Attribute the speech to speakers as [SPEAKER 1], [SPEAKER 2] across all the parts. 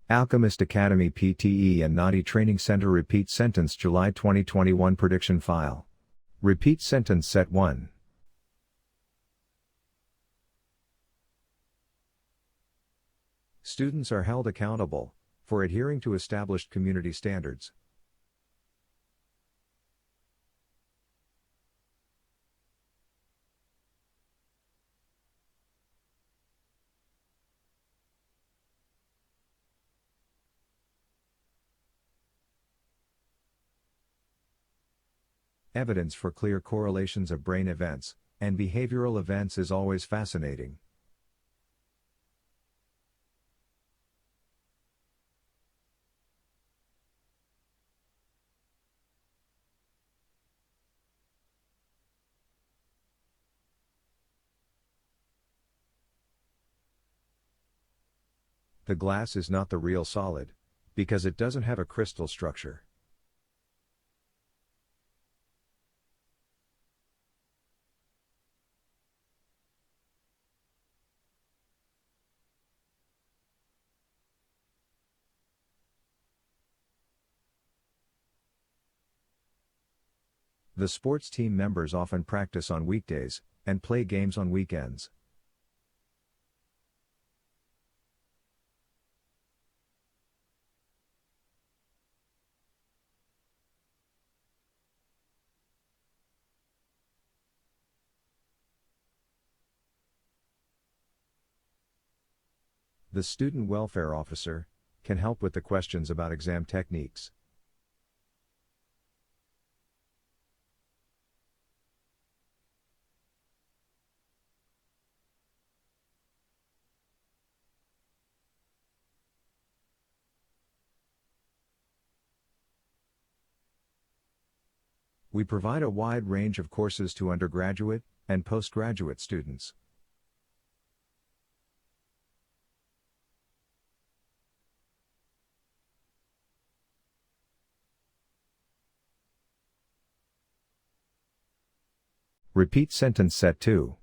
[SPEAKER 1] Alchemist Academy PTE and Nadi Training Center Repeat Sentence July 2021 Prediction File. Repeat Sentence Set 1. Students are held accountable for adhering to established community standards. Evidence for clear correlations of brain events and behavioral events is always fascinating. The glass is not the real solid, because it doesn't have a crystal structure. The sports team members often practice on weekdays and play games on weekends. The student welfare officer can help with the questions about exam techniques. We provide a wide range of courses to undergraduate and postgraduate students. Repeat sentence set 2.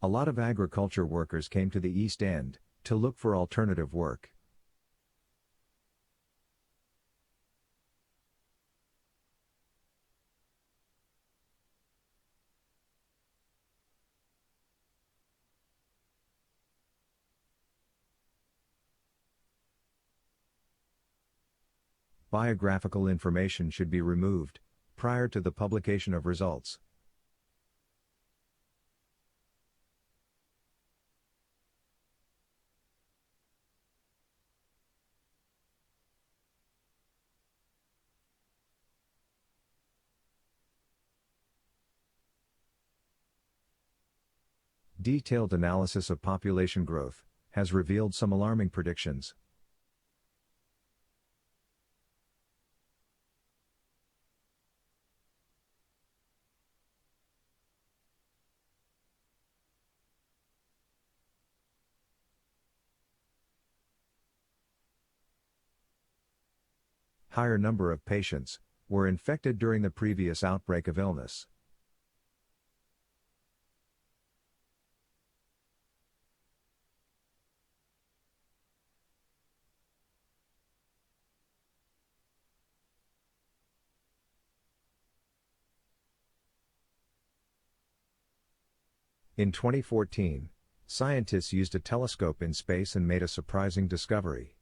[SPEAKER 1] A lot of agriculture workers came to the East End to look for alternative work. Biographical information should be removed prior to the publication of results. Detailed analysis of population growth has revealed some alarming predictions. Higher number of patients were infected during the previous outbreak of illness. In 2014, scientists used a telescope in space and made a surprising discovery.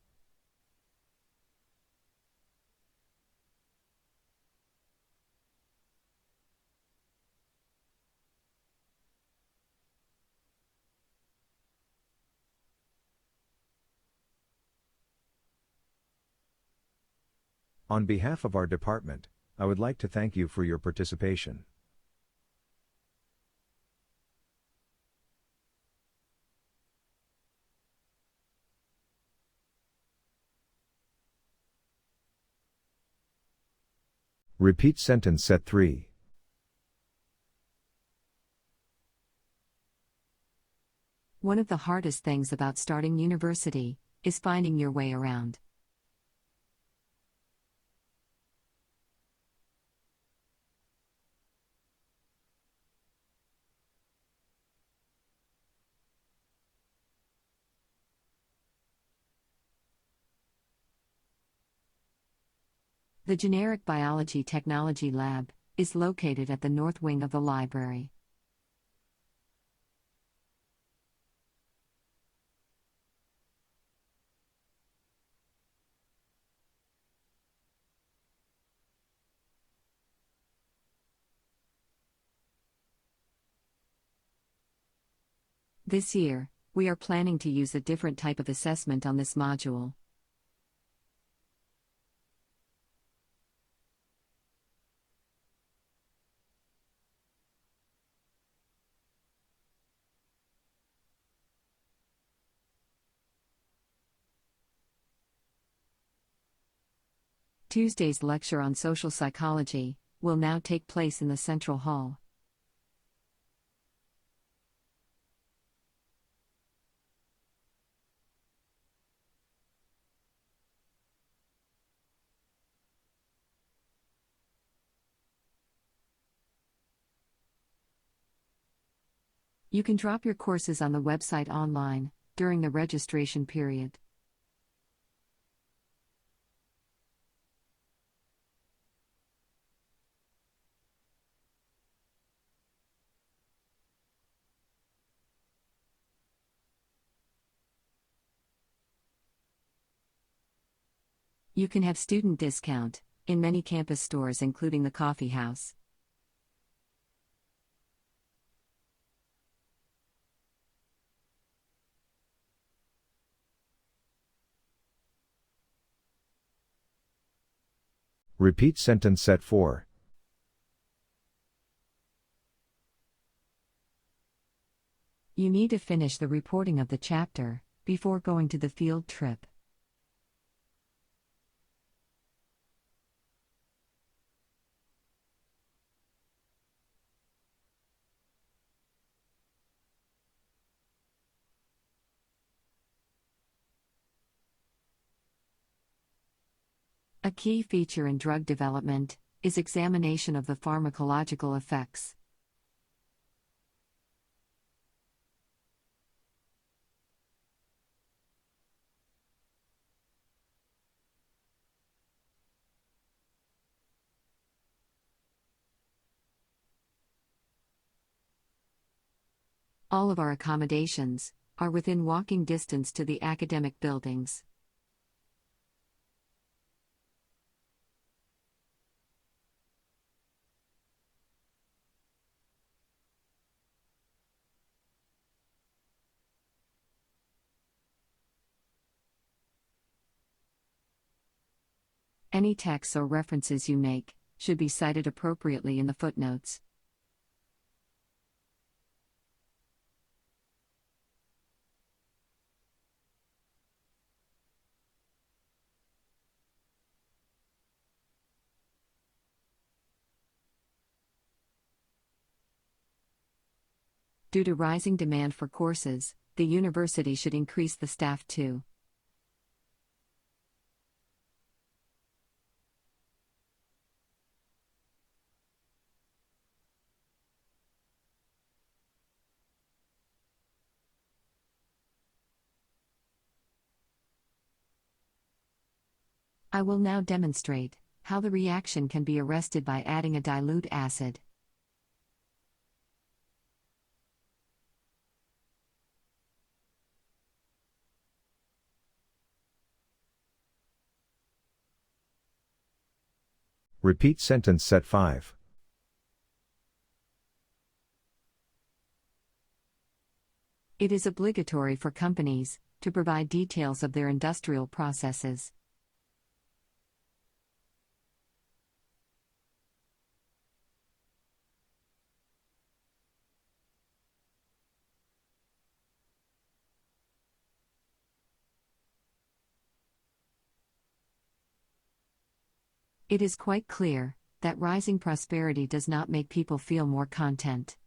[SPEAKER 1] On behalf of our department, I would like to thank you for your participation. Repeat sentence set 3.
[SPEAKER 2] One of the hardest things about starting university is finding your way around. The Generic Biology Technology Lab is located at the north wing of the library. This year, we are planning to use a different type of assessment on this module. Tuesday's lecture on social psychology will now take place in the Central Hall. You can drop your courses on the website online during the registration period. You can have student discount in many campus stores, including the Coffee House.
[SPEAKER 1] Repeat sentence set 4.
[SPEAKER 2] You need to finish the reporting of the chapter before going to the field trip. A key feature in drug development is examination of the pharmacological effects. All of our accommodations are within walking distance to the academic buildings. Any texts or references you make should be cited appropriately in the footnotes. Due to rising demand for courses, the university should increase the staff too. I will now demonstrate how the reaction can be arrested by adding a dilute acid.
[SPEAKER 1] Repeat sentence set 5.
[SPEAKER 2] It is obligatory for companies to provide details of their industrial processes. It is quite clear that rising prosperity does not make people feel more content.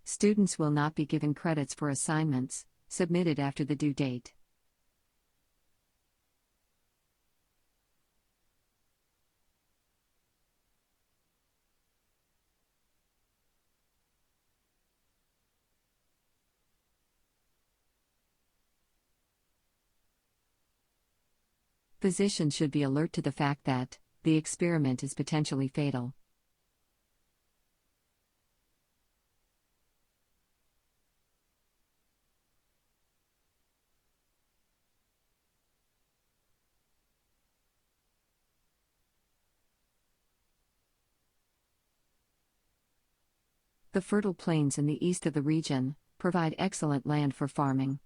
[SPEAKER 2] Students will not be given credits for assignments submitted after the due date. Physicians should be alert to the fact that the experiment is potentially fatal. The fertile plains in the east of the region provide excellent land for farming.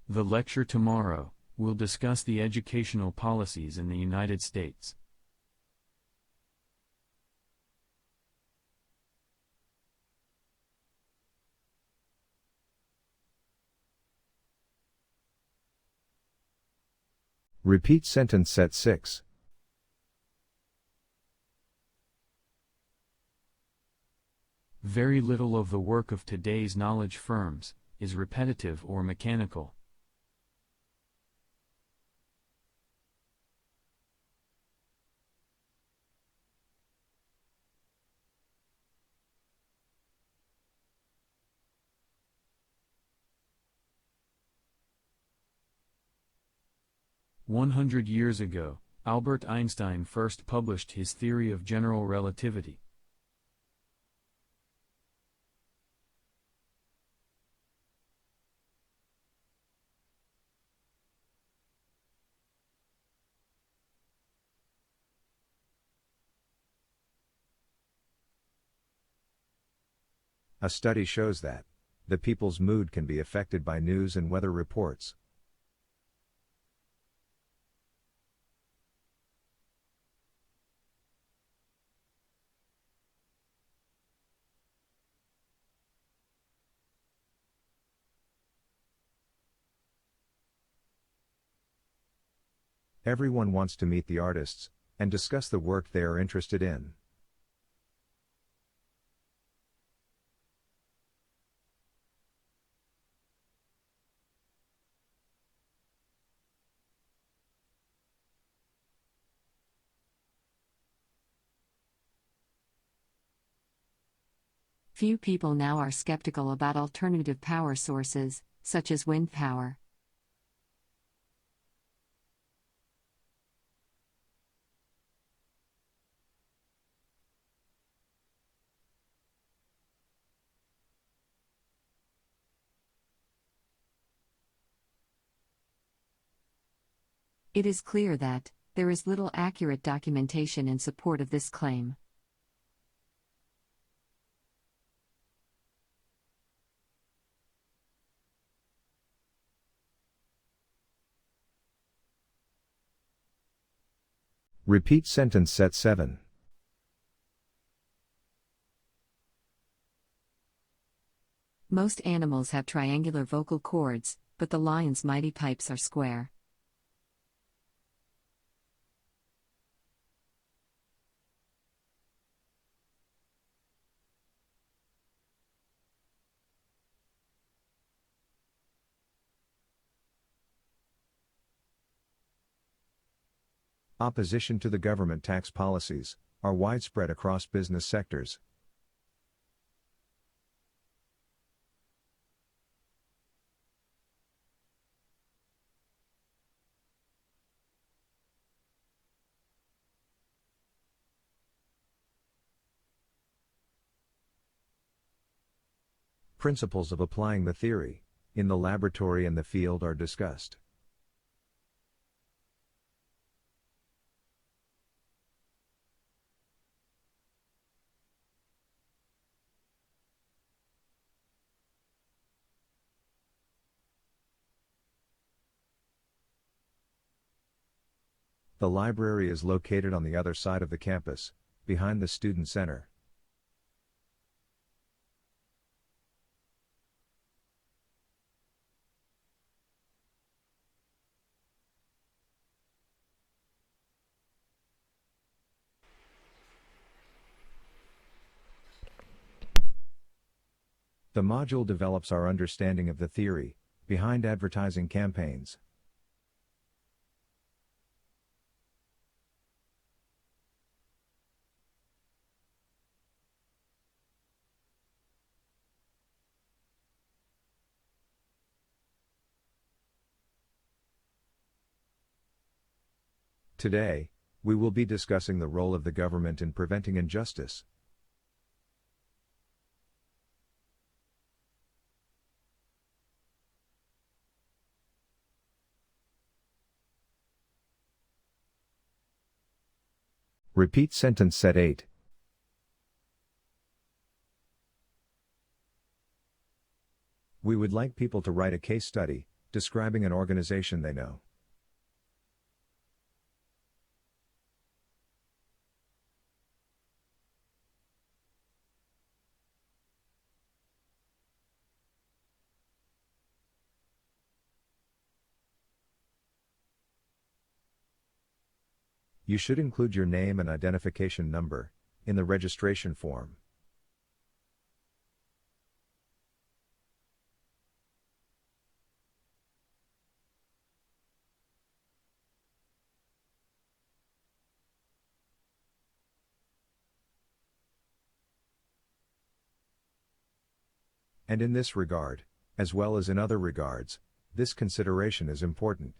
[SPEAKER 3] The lecture tomorrow will discuss the educational policies in the United States.
[SPEAKER 1] Repeat sentence set 6.
[SPEAKER 3] Very little of the work of today's knowledge firms is repetitive or mechanical. "100 years ago, Albert Einstein first published his theory of general relativity.
[SPEAKER 1] A study shows that the people's mood can be affected by news and weather reports. Everyone wants to meet the artists and discuss the work they are interested in.
[SPEAKER 2] Few people now are skeptical about alternative power sources, such as wind power. It is clear that there is little accurate documentation in support of this claim.
[SPEAKER 1] Repeat sentence set 7.
[SPEAKER 2] Most animals have triangular vocal cords, but the lion's mighty pipes are square.
[SPEAKER 1] Opposition to the government tax policies are widespread across business sectors. Principles of applying the theory in the laboratory and the field are discussed. The library is located on the other side of the campus, behind the student center. The module develops our understanding of the theory behind advertising campaigns. Today, we will be discussing the role of the government in preventing injustice. Repeat sentence set 8. We would like people to write a case study, describing an organization they know. You should include your name and identification number in the registration form. And in this regard, as well as in other regards, this consideration is important.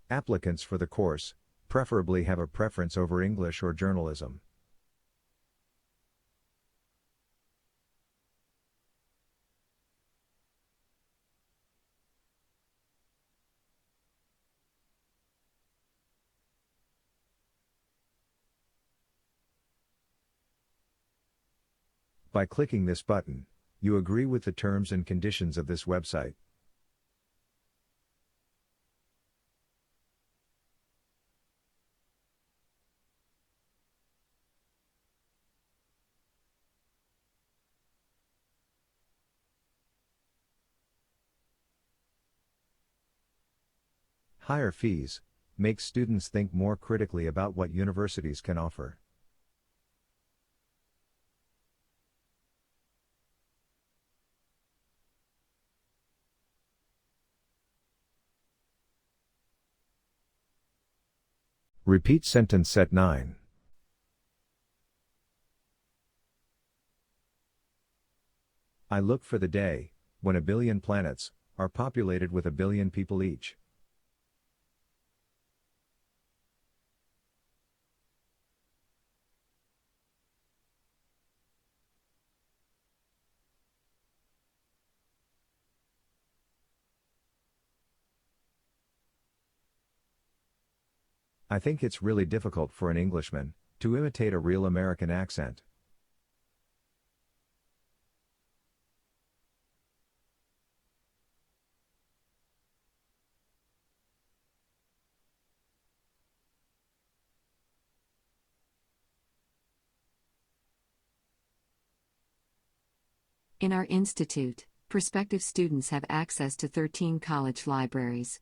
[SPEAKER 1] Applicants for the course preferably have a preference over English or journalism. By clicking this button, you agree with the terms and conditions of this website. Higher fees make students think more critically about what universities can offer. Repeat sentence set 9. I look for the day when a billion planets are populated with a billion people each. I think it's really difficult for an Englishman to imitate a real American accent.
[SPEAKER 2] In our institute, prospective students have access to 13 college libraries.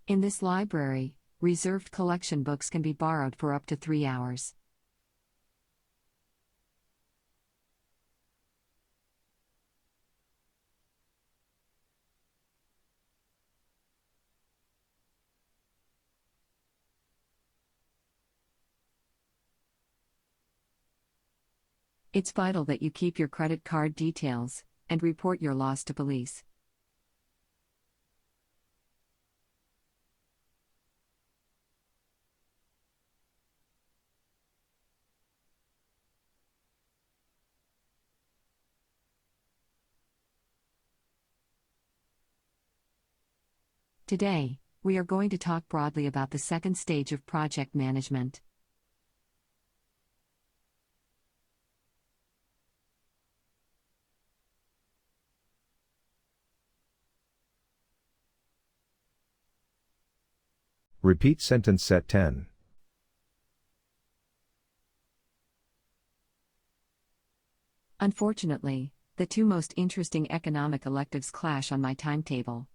[SPEAKER 2] In this library, reserved collection books can be borrowed for up to 3 hours. It's vital that you keep your credit card details and report your loss to police. Today, we are going to talk broadly about the second stage of project management.
[SPEAKER 1] Repeat sentence set 10.
[SPEAKER 2] Unfortunately, the two most interesting economic electives clash on my timetable.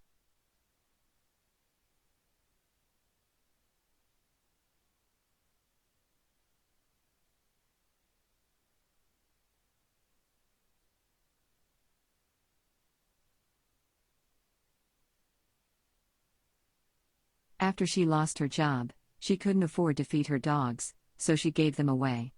[SPEAKER 2] After she lost her job, she couldn't afford to feed her dogs, so she gave them away.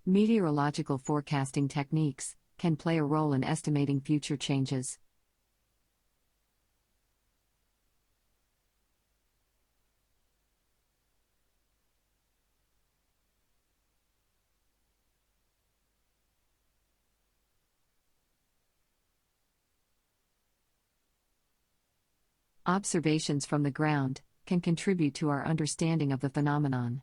[SPEAKER 2] Meteorological forecasting techniques can play a role in estimating future changes. Observations from the ground can contribute to our understanding of the phenomenon.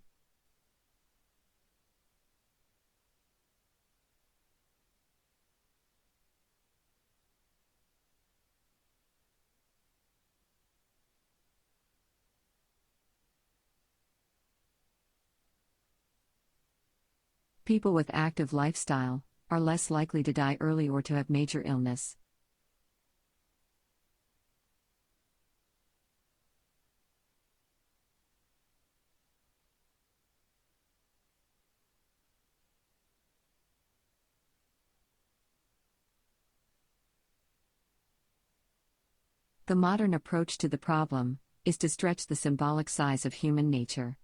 [SPEAKER 2] People with active lifestyle are less likely to die early or to have major illness. The modern approach to the problem is to stretch the symbolic size of human nature.